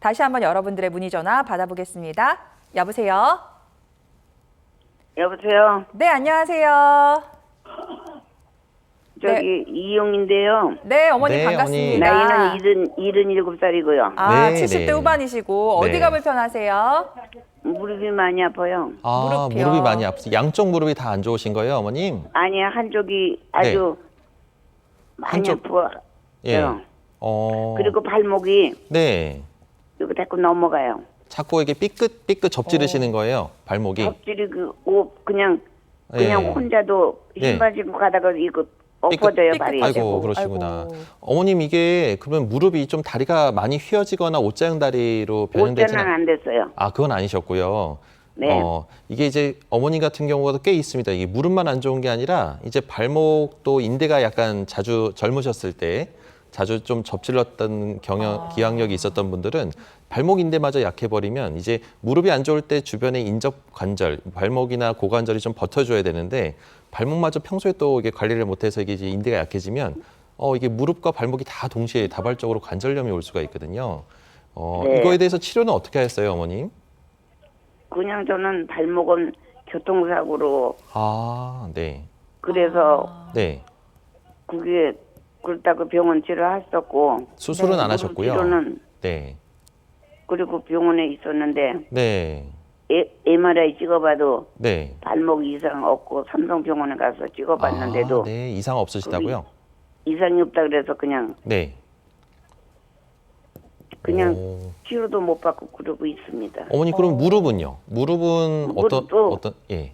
다시 한번 여러분들의 문의 전화 받아보겠습니다. 여보세요? 여보세요? 네, 안녕하세요. 저기 이용인데요. 네, 어머니 네, 반갑습니다. 나이는 77살이고요. 아, 네, 70대 네. 후반이시고 네. 어디가 불편하세요? 무릎이 많이 아파요. 아, 무릎이요. 무릎이 많이 아프세요. 양쪽 무릎이 다 안 좋으신 거예요, 어머님? 아니야, 한쪽이 아주 많이 한쪽. 아파요. 예. 그리고 발목이 네. 이거 자꾸 넘어가요. 자꾸 이게 삐끗 접지르시는 거예요, 발목이. 덕질이 그냥 예. 혼자도 네. 신발 신고 가다가 이거 엎어져요, 발이. 아이고, 그러시구나. 아이고. 어머님 이게 그러면 무릎이 좀 다리가 많이 휘어지거나 옷자형 다리로 변형되지는 옷자는 안 됐어요. 아, 그건 아니셨고요. 네. 이게 이제 어머니 같은 경우가 꽤 있습니다. 이게 무릎만 안 좋은 게 아니라 이제 발목도 인대가 약간 자주 젊으셨을 때 자주 좀 접질렀던 기왕력이 있었던 분들은 발목 인대마저 약해버리면 이제 무릎이 안 좋을 때 주변의 인접 관절, 발목이나 고관절이 좀 버텨줘야 되는데 발목마저 평소에 또 이게 관리를 못해서 이게 이제 인대가 약해지면 이게 무릎과 발목이 다 동시에 다발적으로 관절염이 올 수가 있거든요. 네. 이거에 대해서 치료는 어떻게 하셨어요, 어머님? 그냥 저는 발목은 교통사고로 아, 네. 그래서 네. 그게 그렇다고 병원 치료했었고 수술은 안 무릎 하셨고요. 치료는 네. 그리고 병원에 있었는데 네. MRI 찍어봐도 네. 발목 이상 없고 삼성병원에 가서 찍어봤는데도 아, 네. 이상 없으시다고요? 이상이 없다 그래서 그냥 네. 오. 치료도 못 받고 그러고 있습니다. 어머니 그럼 무릎은요? 무릎은 무릎도 예.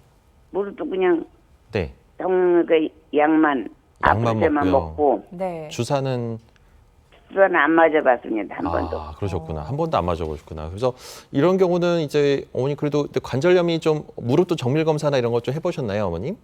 무릎도 그냥 네. 정그 약만 약만 아플 때만 먹고요. 먹고 네. 주사는 주사는 안 맞아봤습니다. 한 번도. 그러셨구나. 한 번도 안 맞아보셨구나. 그래서 이런 경우는 이제 어머니 그래도 관절염이 좀 무릎도 정밀 검사나 이런 것 좀 해보셨나요, 어머님?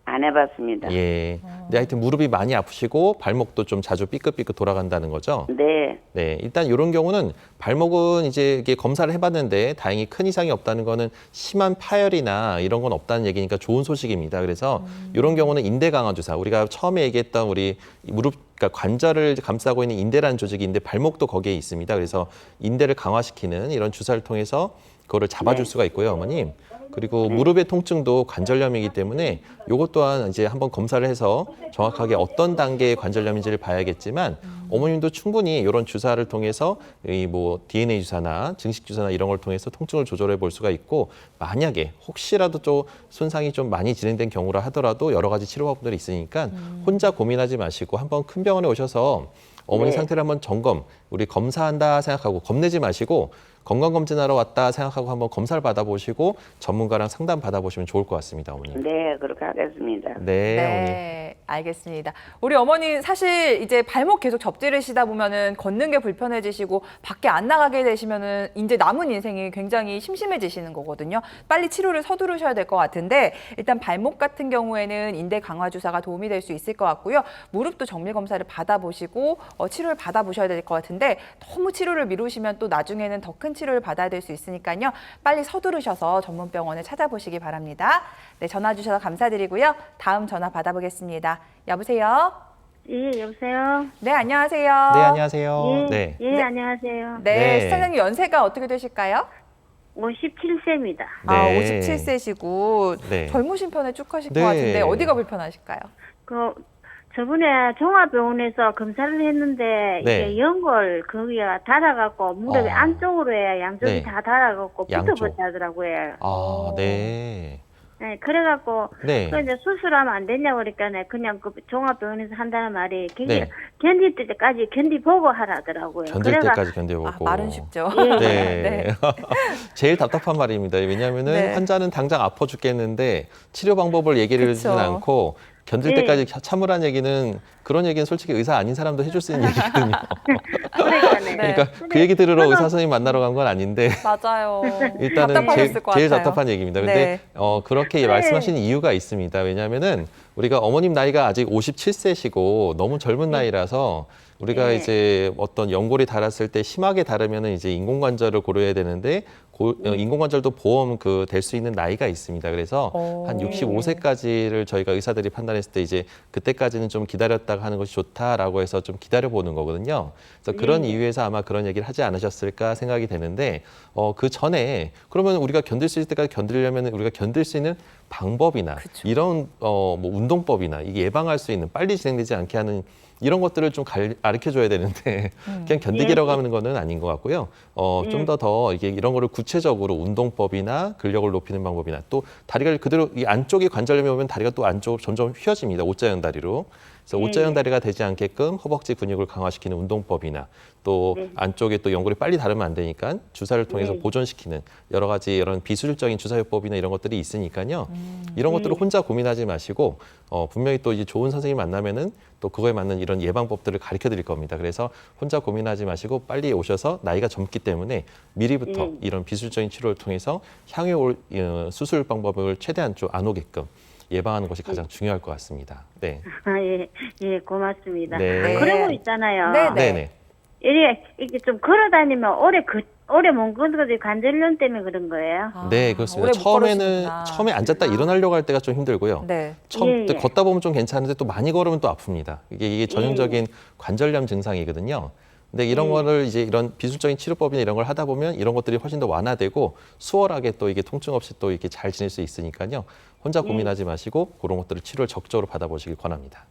안 해봤습니다. 예. 근데 하여튼 무릎이 많이 아프시고 발목도 좀 자주 삐끗삐끗 돌아간다는 거죠. 네. 네, 일단 이런 경우는 발목은 이제 이게 검사를 해봤는데 다행히 큰 이상이 없다는 거는 심한 파열이나 이런 건 없다는 얘기니까 좋은 소식입니다. 그래서 이런 경우는 인대 강화 주사, 우리가 처음에 얘기했던 우리 무릎, 그러니까 관절을 감싸고 있는 인대라는 조직이 있는데 발목도 거기에 있습니다. 그래서 인대를 강화시키는 이런 주사를 통해서 그거를 잡아줄 수가 있고요, 어머님. 그리고 무릎의 통증도 관절염이기 때문에 이것 또한 이제 한번 검사를 해서 정확하게 어떤 단계의 관절염인지를 봐야겠지만 어머님도 충분히 이런 주사를 통해서 이 뭐 DNA 주사나 증식 주사나 이런 걸 통해서 통증을 조절해 볼 수가 있고 만약에 혹시라도 좀 손상이 좀 많이 진행된 경우라 하더라도 여러 가지 치료 방법들이 있으니까 혼자 고민하지 마시고 한번 큰 병원에 오셔서 어머니 상태를 한번 점검, 우리 검사한다 생각하고 겁내지 마시고 건강검진하러 왔다 생각하고 한번 검사를 받아보시고 전문가랑 상담 받아보시면 좋을 것 같습니다, 어머니. 네, 그렇게 하겠습니다. 네, 어머니. 네, 알겠습니다. 우리 어머니 사실 이제 발목 계속 접지르시다 보면은 걷는 게 불편해지시고 밖에 안 나가게 되시면은 이제 남은 인생이 굉장히 심심해지시는 거거든요. 빨리 치료를 서두르셔야 될 것 같은데 일단 발목 같은 경우에는 인대 강화 주사가 도움이 될 수 있을 것 같고요. 무릎도 정밀 검사를 받아보시고 치료를 받아보셔야 될 것 같은데 너무 치료를 미루시면 또 나중에는 더 큰 치료를 받아야 될 수 있으니까요. 빨리 서두르셔서 전문 병원을 찾아보시기 바랍니다. 네, 전화 주셔서 감사드리고요. 다음 전화 받아보겠습니다. 여보세요? 예, 여보세요? 네, 안녕하세요. 네, 안녕하세요. 예, 네. 예, 안녕하세요. 네, 네. 시청자님 연세가 어떻게 되실까요? 57세입니다. 아, 네. 57세시고 네. 젊으신 편에 축하실 네. 것 같은데 어디가 불편하실까요? 저번에 종합병원에서 검사를 했는데, 네. 이게 연골, 거기가 닳아갖고, 무릎 안쪽으로 해, 양쪽이 네. 다 닳아갖고, 양쪽. 붙어버려 하더라고요. 아, 네. 네, 그래갖고, 네. 그 이제 수술하면 안 되냐고 그러니까, 그냥 그 종합병원에서 한다는 말이, 네. 견딜 때까지 견디보고 하라더라고요. 견딜 때까지 견뎌보고. 말은 쉽죠. 예. 네. 제일 답답한 말입니다. 왜냐하면은 네. 환자는 당장 아파 죽겠는데 치료 방법을 얘기를 그쵸. 해주진 않고 견딜 네. 때까지 참으라는 얘기는 그런 얘기는 솔직히 의사 아닌 사람도 해줄 수 있는 얘기거든요. 그러니까네. 그러니까 그 얘기 들으러 의사 선생님 만나러 간 건 아닌데 맞아요. 일단은 답답하셨을 것 제일 같아요. 답답한 얘기입니다. 근데 네. 그렇게 말씀하시는 이유가 있습니다. 왜냐하면은 우리가 어머님 나이가 아직 57세시고 너무 젊은 나이라서 우리가 네. 이제 어떤 연골이 닳았을 때 심하게 닳으면은 이제 인공관절을 고려해야 되는데 인공관절도 보험 될 수 있는 나이가 있습니다. 그래서 한 65세까지를 저희가 의사들이 판단했을 때 이제 그때까지는 좀 기다렸다가 하는 것이 좋다라고 해서 좀 기다려보는 거거든요. 그래서 그런 이유에서 아마 그런 얘기를 하지 않으셨을까 생각이 되는데 그 전에 그러면 우리가 견딜 수 있을 때까지 견디려면 우리가 견딜 수 있는 방법이나 그쵸. 이런 뭐 운동법이나 이게 예방할 수 있는 빨리 진행되지 않게 하는 이런 것들을 좀 가르쳐 줘야 되는데 그냥 견디기라고 하는 거는 아닌 것 같고요. 좀 더 이게 이런 거를 구체적으로 운동법이나 근력을 높이는 방법이나 또 다리가 그대로 이 안쪽에 관절염이 오면 다리가 또 안쪽으로 점점 휘어집니다. 옷자형 다리로. 그래서 옷자형 다리가 되지 않게끔 허벅지 근육을 강화시키는 운동법이나 또 안쪽에 또 연골이 빨리 닳으면 안 되니까 주사를 통해서 보존시키는 여러 가지 이런 비술적인 주사요법이나 이런 것들이 있으니까요. 이런 것들을 혼자 고민하지 마시고 분명히 또 이제 좋은 선생님 만나면은 또 그거에 맞는 이런 예방법들을 가르쳐 드릴 겁니다. 그래서 혼자 고민하지 마시고 빨리 오셔서 나이가 젊기 때문에 미리부터 이런 비술적인 치료를 통해서 향후에 올 수술 방법을 최대한 좀 안 오게끔 예방하는 것이 가장 중요할 것 같습니다. 네. 예, 고맙습니다. 네. 그리고 있잖아요. 네, 네. 네네. 이게 좀 걸어다니면 오래 못 걷어도 관절염 때문에 그런 거예요. 네, 그렇습니다. 오래 못 걸으시는구나. 처음에 앉았다 일어나려고 할 때가 좀 힘들고요. 네. 처음 때 예. 걷다 보면 좀 괜찮은데 또 많이 걸으면 또 아픕니다. 이게 전형적인 관절염 증상이거든요. 근데 이런 거를 이제 이런 비술적인 치료법이나 이런 걸 하다 보면 이런 것들이 훨씬 더 완화되고 수월하게 또 이게 통증 없이 또 이렇게 잘 지낼 수 있으니까요. 혼자 고민하지 마시고 그런 것들을 치료를 적극적으로 받아보시길 권합니다.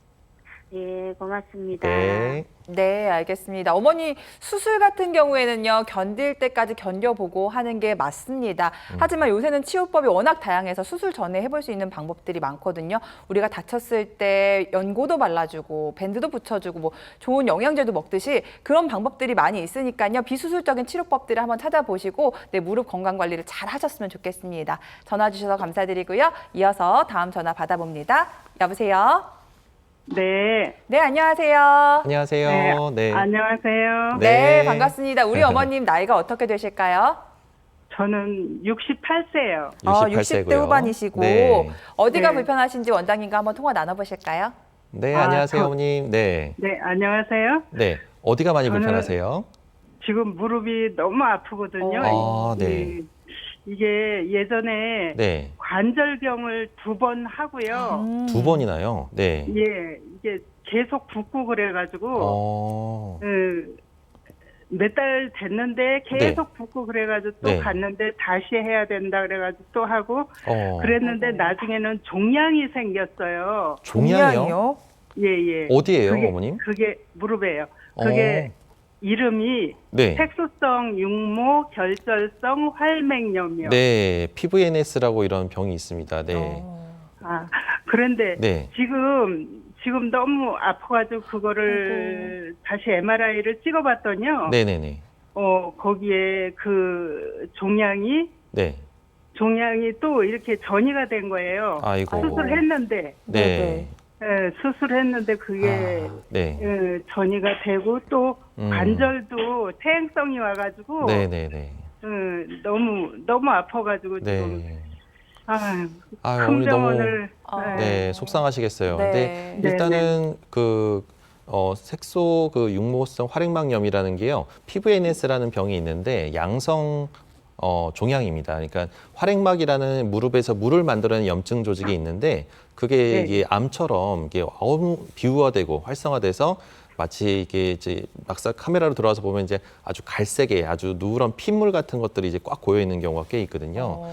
예, 고맙습니다. 네. 네, 알겠습니다. 어머니 수술 같은 경우에는요, 견딜 때까지 견뎌보고 하는 게 맞습니다. 하지만 요새는 치료법이 워낙 다양해서 수술 전에 해볼 수 있는 방법들이 많거든요. 우리가 다쳤을 때 연고도 발라주고 밴드도 붙여주고 뭐 좋은 영양제도 먹듯이 그런 방법들이 많이 있으니까요. 비수술적인 치료법들을 한번 찾아보시고 내 무릎 건강 관리를 잘 하셨으면 좋겠습니다. 전화 주셔서 감사드리고요. 이어서 다음 전화 받아봅니다. 여보세요? 네. 네, 안녕하세요. 안녕하세요. 네. 안녕하세요. 네, 반갑습니다. 우리 어머님 나이가 어떻게 되실까요? 저는 68세예요. 60대 후반이시고 네. 어디가 네. 불편하신지 원장님과 한번 통화 나눠보실까요? 네, 아, 안녕하세요, 저- 어머님. 네. 네, 안녕하세요. 네. 어디가 많이 저는- 불편하세요? 지금 무릎이 너무 아프거든요. 아, 네. 이게 예전에 네. 관절경을 2번 하고요. 두 번이나요? 네. 예, 이게 계속 붓고 그래가지고 어. 몇 달 됐는데 계속 붓고 그래가지고 또 네. 갔는데 다시 해야 된다 그래가지고 또 하고 어. 그랬는데 나중에는 종양이 생겼어요. 종양이요? 예. 어디예요, 그게, 어머님? 그게 무릎이에요. 그게 이름이 네. 색소성 육모 결절성 활맥염이요. 네, PVNS라고 이런 병이 있습니다. 네. 아, 그런데 네. 지금 너무 아파가지고 그거를 다시 MRI를 찍어봤더니요. 네네네. 거기에 그 종양이 네. 또 이렇게 전이가 된 거예요. 아이고. 수술했는데, 네. 수술했는데 그게 아, 네. 전이가 되고 또 관절도 퇴행성이 와가지고 네네네. 너무 아파가지고 지금 네. 큰 어머니 너무 병원을 네, 속상하시겠어요. 네. 근데 네. 일단은 색소 육모성 활액막염이라는 게요. PVNS라는 병이 있는데 양성 종양입니다. 그러니까 활액막이라는 무릎에서 물을 만들어내는 염증 조직이 있는데 그게 네. 이게 암처럼 이게 너무 비유화되고 활성화돼서 마치 이게 이제 막상 카메라로 들어와서 보면 이제 아주 갈색의 아주 누런 핏물 같은 것들이 이제 꽉 고여 있는 경우가 꽤 있거든요.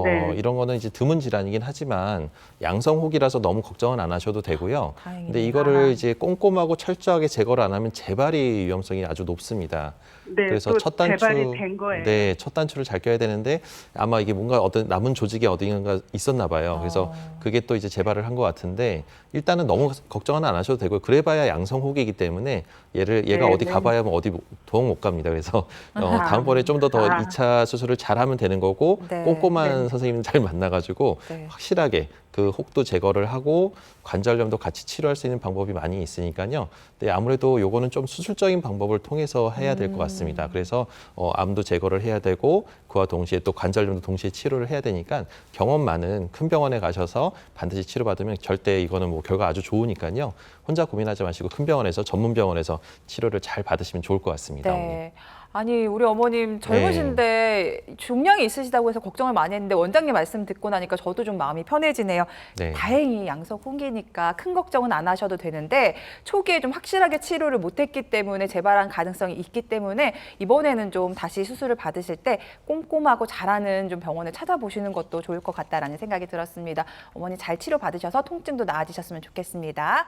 네. 이런 거는 이제 드문 질환이긴 하지만 양성혹이라서 너무 걱정은 안 하셔도 되고요. 다행이네요. 근데 이거를 이제 꼼꼼하고 철저하게 제거를 안 하면 재발이 위험성이 아주 높습니다. 네, 그래서 또 첫 단추, 재발이 된 거예요. 네, 첫 단추를 잘 껴야 되는데 아마 이게 뭔가 어떤 남은 조직이 어딘가 있었나 봐요. 그래서 그게 또 이제 재발을 한 것 같은데 일단은 너무 걱정은 안 하셔도 되고요. 그래봐야 양성혹이기 때문에 얘가 네, 어디 네. 가봐야 뭐 어디 도움 못 갑니다. 그래서 다음번에 좀 더 아. 2차 수술을 잘하면 되는 거고 네. 꼼꼼한 선생님 잘 만나가지고 네. 확실하게 그 혹도 제거를 하고 관절염도 같이 치료할 수 있는 방법이 많이 있으니까요. 근데 아무래도 요거는 좀 수술적인 방법을 통해서 해야 될 것 같습니다. 그래서 암도 제거를 해야 되고 그와 동시에 또 관절염도 동시에 치료를 해야 되니까 경험 많은 큰 병원에 가셔서 반드시 치료받으면 절대 이거는 뭐 결과 아주 좋으니까요. 혼자 고민하지 마시고 큰 병원에서 전문 병원에서 치료를 잘 받으시면 좋을 것 같습니다. 어머니. 네. 아니 우리 어머님 젊으신데 종양이 있으시다고 해서 걱정을 많이 했는데 원장님 말씀 듣고 나니까 저도 좀 마음이 편해지네요. 네. 다행히 양석 홍기니까 큰 걱정은 안 하셔도 되는데 초기에 좀 확실하게 치료를 못했기 때문에 재발한 가능성이 있기 때문에 이번에는 좀 다시 수술을 받으실 때 꼼꼼하고 잘하는 좀 병원을 찾아보시는 것도 좋을 것 같다라는 생각이 들었습니다. 어머니 잘 치료 받으셔서 통증도 나아지셨으면 좋겠습니다.